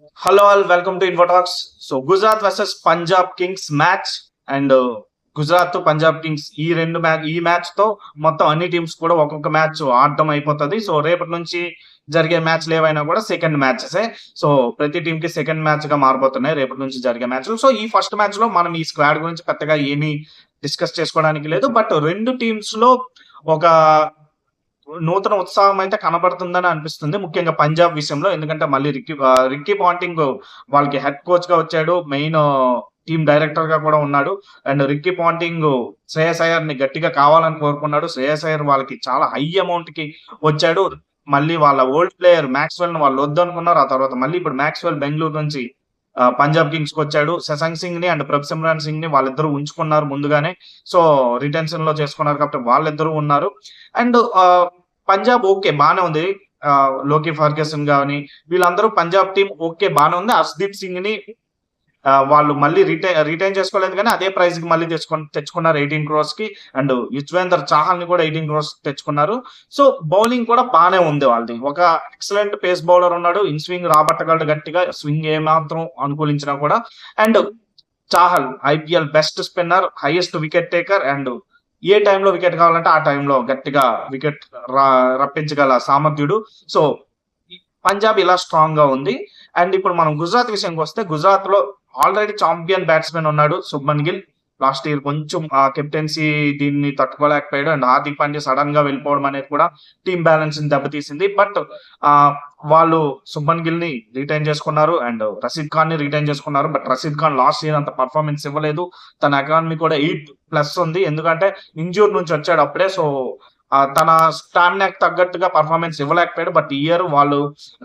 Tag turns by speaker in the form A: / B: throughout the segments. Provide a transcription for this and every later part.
A: Hello all, welcome to ఇన్ఫోటాక్స్. So Gujarat versus Punjab Kings match and Gujarat Punjab Kings ఈ match తో మొత్తం అన్ని టీమ్స్ కూడా ఒక్కొక్క మ్యాచ్ ఆడటం అయిపోతుంది. సో రేపటి నుంచి జరిగే మ్యాచ్లు ఏవైనా కూడా సెకండ్ మ్యాచెస్. సో ప్రతి టీం కి సెకండ్ మ్యాచ్ గా మారిపోతున్నాయి రేపటి నుంచి జరిగే మ్యాచ్లు. సో ఈ ఫస్ట్ మ్యాచ్ లో మనం ఈ స్క్వాడ్ గురించి పెద్దగా ఏమీ డిస్కస్ చేసుకోవడానికి లేదు. బట్ రెండు టీమ్స్ లో ఒక నూతన ఉత్సాహం అయితే కనబడుతుందని అనిపిస్తుంది, ముఖ్యంగా పంజాబ్ విషయంలో. ఎందుకంటే మళ్ళీ రిక్కీ పాంటింగ్ వాళ్ళకి హెడ్ కోచ్ గా వచ్చాడు, మెయిన్ టీమ్ డైరెక్టర్ గా కూడా ఉన్నాడు. And Ricky Ponting Shreyas Iyer ని గట్టిగా కావాలని కోరుకున్నాడు. శ్రేయస్ అయ్యర్ వాళ్ళకి చాలా హై అమౌంట్ కి వచ్చాడు. మళ్ళీ వాళ్ళ ఓల్డ్ ప్లేయర్ మ్యాక్స్వెల్ ని వాళ్ళు వద్దనుకున్నారు. ఆ తర్వాత మళ్ళీ ఇప్పుడు మ్యాక్స్వెల్ బెంగళూరు నుంచి పంజాబ్ కింగ్స్ కి వచ్చాడు. శశాంక్ సింగ్ ని అండ్ ప్రభ్ సింగ్ ని వాళ్ళిద్దరూ ఉంచుకున్నారు ముందుగానే. సో రిటెన్షన్ లో చేసుకున్నారు కాబట్టి వాళ్ళిద్దరూ ఉన్నారు. అండ్ పంజాబ్ ఓకే బానే ఉంది. లోకి ఫర్గసన్ గాని వీళ్ళందరూ పంజాబ్ టీం ఓకే బానే ఉంది. హర్షదీప్ సింగ్ ని వాళ్ళు మళ్ళీ రిటైన్ చేసుకోలేదు, కానీ అదే ప్రైస్ కి మళ్ళీ తెచ్చుకున్నారు 18 crores కి. అండ్ యుజ్వేందర్ చాహల్ ని కూడా 18 crores తెచ్చుకున్నారు. సో బౌలింగ్ కూడా బానే ఉంది వాళ్ళది. ఒక ఎక్సలెంట్ పేస్ బౌలర్ ఉన్నాడు, ఇన్ స్వింగ్ రాబట్టగలడు గట్టిగా, స్వింగ్ ఏమాత్రం అనుకూలించినా కూడా. And Chahal IPL best spinner, highest wicket taker. And ఏ టైంలో వికెట్ కావాలంటే ఆ టైంలో గట్టిగా వికెట్ రప్పించగల సామర్థ్యుడు. సో పంజాబ్ ఇలా స్ట్రాంగ్ గా ఉంది. అండ్ ఇప్పుడు మనం గుజరాత్ విషయంకి వస్తే, గుజరాత్ లో ఆల్రెడీ చాంపియన్ బ్యాట్స్మెన్ ఉన్నాడు శుభ్మన్ గిల్. లాస్ట్ ఇయర్ కొంచెం ఆ కెప్టెన్సీ దీన్ని తట్టుకోలేకపోయాడు. అండ్ హార్దిక్ పాండ్యా సడన్ గా వెళ్ళిపోవడం అనేది కూడా టీమ్ బ్యాలెన్స్ ని దెబ్బతీసింది. బట్ వాళ్ళు శుభ్మన్ గిల్ ని రిటైన్ చేసుకున్నారు అండ్ రషీద్ ఖాన్ ని రిటైన్ చేసుకున్నారు. But Rashid Khan last year అంత పర్ఫార్మెన్స్ ఇవ్వలేదు. తన ఎకానమీ కూడా 8+ ఉంది, ఎందుకంటే ఇంజూర్ నుంచి వచ్చాడు అప్పుడే. సో తన స్టామినాకి తగ్గట్టుగా పర్ఫార్మెన్స్ ఇవ్వలేకపోయాడు. బట్ ఈ ఇయర్ వాళ్ళు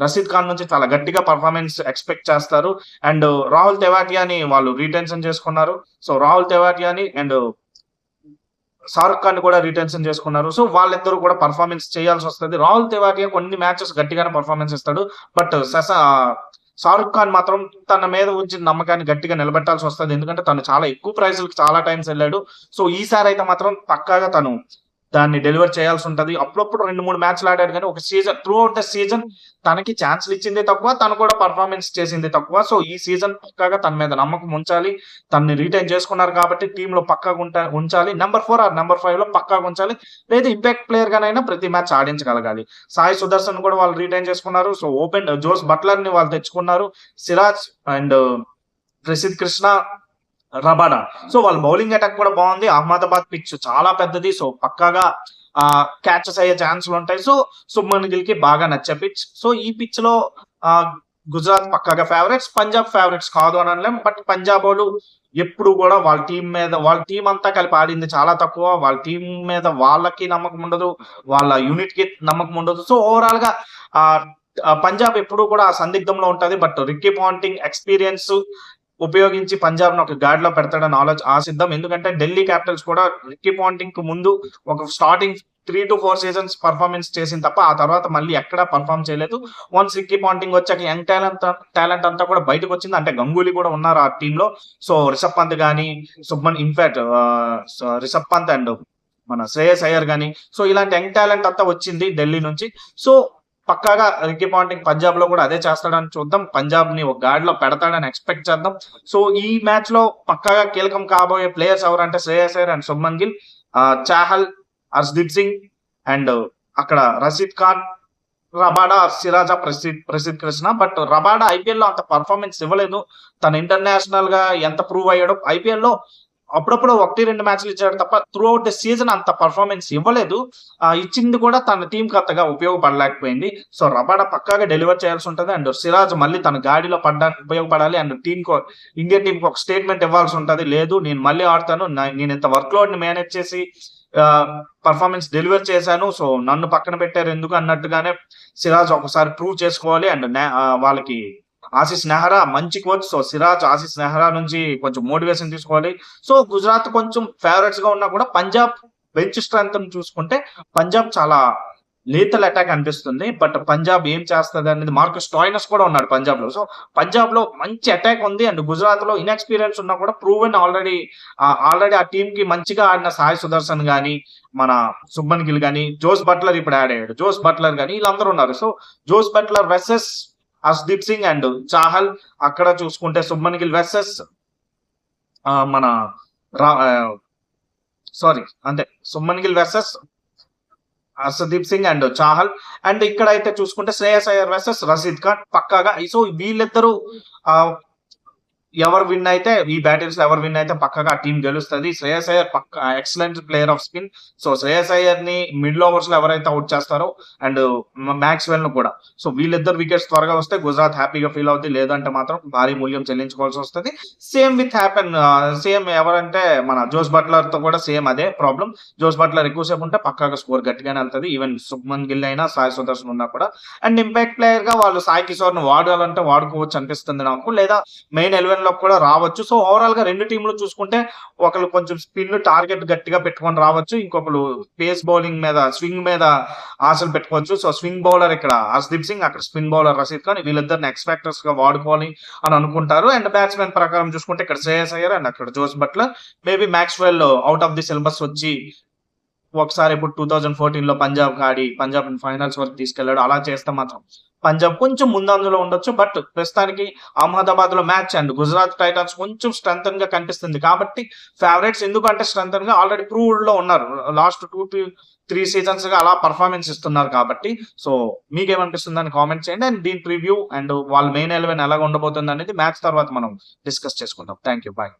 A: రషీద్ ఖాన్ నుంచి చాలా గట్టిగా పర్ఫార్మెన్స్ ఎక్స్పెక్ట్ చేస్తారు. అండ్ రాహుల్ తెవాటియాని వాళ్ళు రిటెన్షన్ చేసుకున్నారు. సో రాహుల్ తెవాటియాని అండ్ షారుఖ్ ఖాన్ కూడా రిటెన్షన్ చేసుకున్నారు. సో వాళ్ళిద్దరూ కూడా పర్ఫార్మెన్స్ చేయాల్సి వస్తుంది. రాహుల్ తెవాటియా కొన్ని మ్యాచెస్ గట్టిగానే పర్ఫార్మెన్స్ ఇస్తాడు, బట్ షారుఖ్ ఖాన్ మాత్రం తన మీద ఉంచిన నమ్మకాన్ని గట్టిగా నిలబెట్టాల్సి వస్తుంది, ఎందుకంటే తను చాలా ఎక్కువ ప్రైజులకు చాలా టైమ్స్ వెళ్ళాడు. సో ఈసారి అయితే మాత్రం పక్కాగా తను దాన్ని డెలివర్ చేయాల్సి ఉంటది. అప్పుడప్పుడు 2-3 మ్యాచ్లు ఆడాడు, కానీ ఒక season through out the season తనకి ఛాన్స్లు ఇచ్చింది తక్కువ, తను కూడా పర్ఫార్మెన్స్ చేసింది తక్కువ. సో ఈ సీజన్ పక్కాగా తన మీద నమ్మకం ఉంచాలి. తనని రిటైన్ చేసుకున్నారు కాబట్టి టీమ్ లో పక్కాగా ఉంచాలి. నెంబర్ 4 ఆర్ నెంబర్ 5 లో పక్కాగా ఉంచాలి, లేదా ఇంపాక్ట్ ప్లేయర్ గానైనా ప్రతి మ్యాచ్ ఆడించగలగాలి. సాయి సుదర్శన్ కూడా వాళ్ళు రిటైన్ చేసుకున్నారు. సో ఓపెన్ జోస్ బట్లర్ ని వాళ్ళు తెచ్చుకున్నారు. Siraj and Prasidh Krishna, Rabada. So వాళ్ళ బౌలింగ్ అటాక్ కూడా బాగుంది. అహ్మదాబాద్ పిచ్ చాలా పెద్దది, సో పక్కాగా క్యాచెస్ అయ్యే ఛాన్సులు ఉంటాయి. సో శుభ్మన్ గిల్ కి బాగా నచ్చే పిచ్. సో ఈ పిచ్ లో గుజరాత్ పక్కాగా ఫేవరెట్స్, పంజాబ్ ఫేవరెట్స్ కాదు అని అనలేం. బట్ పంజాబ్ వాళ్ళు ఎప్పుడు కూడా వాళ్ళ టీం అంతా కలిపి ఆడింది చాలా తక్కువ. వాళ్ళ టీం మీద వాళ్ళకి నమ్మకం ఉండదు, వాళ్ళ యూనిట్ కి నమ్మకం ఉండదు. సో ఓవరాల్ గా పంజాబ్ ఎప్పుడు కూడా ఆ సందిగ్ధంలో ఉంటది. బట్ రిక్కీ పాంటింగ్ ఎక్స్పీరియన్స్ ఉపయోగించి పంజాబ్ ను ఒక గాడిలో పెడతాడని ఆశిద్దాం. ఎందుకంటే ఢిల్లీ క్యాపిటల్స్ కూడా రిక్కీ పాంటింగ్ కు ముందు ఒక స్టార్టింగ్ 3 to 4 సీజన్స్ పర్ఫార్మెన్స్ చేసింది తప్ప ఆ తర్వాత మళ్ళీ ఎక్కడా పర్ఫార్మ్ చేయలేదు. వన్స్ రిక్కీ పాంటింగ్ వచ్చాక యంగ్ టాలెంట్ అంతా కూడా బయటకు వచ్చింది. అంటే గంగూలీ కూడా ఉన్నారు ఆ టీమ్ లో. సో రిషబ్ పంత్ గానీ, ఇన్ఫాక్ట్ రిషబ్ పంత్ అండ్ మన శ్రేయస్ అయ్యర్ గానీ, సో ఇలాంటి యంగ్ టాలెంట్ అంతా వచ్చింది ఢిల్లీ నుంచి. సో పక్కాగా రిక్కీ పాంటింగ్ పంజాబ్ లో కూడా అదే చేస్తాడని చూద్దాం. పంజాబ్ ని ఒక గాడిలో పెడతాడని ఎక్స్పెక్ట్ చేద్దాం. సో ఈ మ్యాచ్ లో పక్కాగా కీలకం కాబోయే ప్లేయర్స్ ఎవరంటే శ్రేయస్ అయ్యర్ అండ్ శుభ్మన్ గిల్, చాహల్, హర్షదీప్ సింగ్ అండ్ అక్కడ Rashid Khan, Rabada, Siraj, Prasidh Krishna. But Rabada IPL లో అంత పర్ఫార్మెన్స్ ఇవ్వలేదు. తను ఇంటర్నేషనల్ గా ఎంత ప్రూవ్ అయ్యాడో, ఐపీఎల్ లో అప్పుడప్పుడు 1-2 మ్యాచ్లు ఇచ్చాడు తప్ప త్రూ అవుట్ ద సీజన్ అంత పర్ఫార్మెన్స్ ఇవ్వలేదు. ఇచ్చింది కూడా తన టీం అంతగా ఉపయోగపడలేకపోయింది. సో రబాడా పక్కాగా డెలివర్ చేయాల్సి ఉంటుంది. అండ్ సిరాజ్ మళ్ళీ తన గాడిలో పడడానికి ఉపయోగపడాలి. అండ్ ఇండియన్ టీం కి ఒక స్టేట్మెంట్ ఇవ్వాల్సి ఉంటుంది, లేదు నేను మళ్ళీ ఆడతాను, నేను ఇంత వర్క్ లోడ్ ని మేనేజ్ చేసి పర్ఫార్మెన్స్ డెలివర్ చేశాను, సో నన్ను పక్కన పెట్టారు ఎందుకు అన్నట్టుగానే సిరాజ్ ఒకసారి ప్రూవ్ చేసుకోవాలి. అండ్ వాళ్ళకి ఆశీస్ నెహ్రా మంచి కోచ్. సో సిరాజ్ ఆశీస్ నెహ్రా నుంచి కొంచెం మోటివేషన్ తీసుకోవాలి. సో గుజరాత్ కొంచెం ఫేవరెట్స్ గా ఉన్నా కూడా పంజాబ్ బెంచ్ స్ట్రెంత్ చూసుకుంటే పంజాబ్ చాలా లీతల్ అటాక్ అనిపిస్తుంది. బట్ పంజాబ్ ఏం చేస్తుంది అనేది, మార్కస్ స్టాయినస్ కూడా ఉన్నాడు పంజాబ్ లో. సో పంజాబ్ లో మంచి అటాక్ ఉంది. అండ్ గుజరాత్ లో ఇన్ఎక్స్పీరియన్స్ ఉన్నా కూడా ప్రూవెన్ ఆల్రెడీ ఆ టీం కి మంచిగా ఆడిన సాయి సుదర్శన్ గానీ, మన శుభ్మన్ గిల్ గానీ, జోస్ బట్లర్ ఇప్పుడు యాడ్ అయ్యాడు, జోస్ బట్లర్ గానీ వీళ్ళందరూ ఉన్నారు. So Jos Buttler versus Harshdeep Singh and Chahal. అక్కడ చూసుకుంటే శుభ్మన్ గిల్ వర్సెస్ మన అంతే Shubman Gill versus Harshdeep Singh and Chahal. And ఇక్కడైతే చూసుకుంటే శ్రేయస్ అయ్యర్ వర్సెస్ రషీద్ ఖాన్ పక్కాగా. సో వీళ్ళిద్దరూ ఎవరు విన్ అయితే ఈ బ్యాటిల్స్ ఎవరు విన్ అయితే పక్కగా టీం గెలుస్తుంది. శ్రేయస్ అయ్యర్ పక్క excellent player of spin. So Shreyas Iyer ని మిడిల్ ఓవర్స్ లో ఎవరైతే అవుట్ చేస్తారో అండ్ మ్యాక్స్వెల్ ను కూడా. సో వీళ్ళిద్దరు వికెట్స్ త్వరగా వస్తే గుజరాత్ హ్యాపీగా ఫీల్ అవుతుంది, లేదంటే మాత్రం భారీ మూల్యం చెల్లించుకోవాల్సి వస్తుంది. సేమ్ ఎవరంటే మన జోస్ బట్లర్ తో కూడా సేమ్ అదే ప్రాబ్లం. జోస్ బట్లర్ ఎక్కువసేపు ఉంటే పక్కాగా స్కోర్ గట్టిగానే వెళ్తుంది. ఈవెన్ శుభ్మన్ గిల్ అయినా సాయి సుదర్శన్ ఉన్నా కూడా. అండ్ ఇంపాక్ట్ ప్లేయర్ గా వాళ్ళు సాయి కిషోర్ ను వాడాలంటే వాడుకోవచ్చు అనిపిస్తుంది నాకు, లేదా మెయిన్ 11 లో కూడా రావచ్చు. సో ఓవరాల్ గా రెండు టీంలు చూసుకుంటే ఒకళ్ళు కొంచెం స్పిన్ టార్గెట్ గట్టిగా పెట్టుకొని రావచ్చు, ఇంకొకరు పేస్ బౌలింగ్ మీద స్వింగ్ మీద ఆశలు పెట్టుకోవచ్చు. సో స్వింగ్ బౌలర్ ఇక్కడ హర్షదీప్ సింగ్, అక్కడ స్పిన్ బౌలర్ రషీద్ ఖాన్. వీళ్ళిద్దరిని ఎక్స్పెక్టర్స్ గా వాడుకోవాలి అని అనుకుంటారు. అండ్ బ్యాట్స్మెన్ ప్రకారం చూసుకుంటే ఇక్కడ శ్రేయస్ అయ్యర్ అండ్ అక్కడ Jos Buttler. Maybe Maxwell out of the syllabus వచ్చి ఒకసారి ఇప్పుడు 2014 లో పంజాబ్ ఆడి పంజాబ్ ఫైనల్స్ వరకు తీసుకెళ్లాడు. అలా చేస్తే మాత్రం పంజాబ్ కొంచెం ముందంజలో ఉండొచ్చు. బట్ ప్రస్తుతానికి అహ్మదాబాద్ లో మ్యాచ్ అండ్ గుజరాత్ టైటన్స్ కొంచెం స్ట్రెంథన్ గా కనిపిస్తుంది. కాబట్టి ఫేవరెట్స్ ఎందుకంటే స్ట్రెంథన్ గా ఆల్రెడీ ప్రూవ్డ్ లో ఉన్నారు, లాస్ట్ 2-3 సీజన్స్ గా అలా పర్ఫార్మెన్స్ ఇస్తున్నారు. కాబట్టి సో మీకేమనిపిస్తుంది అని కామెంట్ చేయండి. అండ్ దీని ప్రివ్యూ అండ్ వాళ్ళ మెయిన్ 11 ఎలా ఉండబోతుంది అనేది మ్యాచ్ తర్వాత మనం డిస్కస్ చేసుకుందాం. Thank you, bye.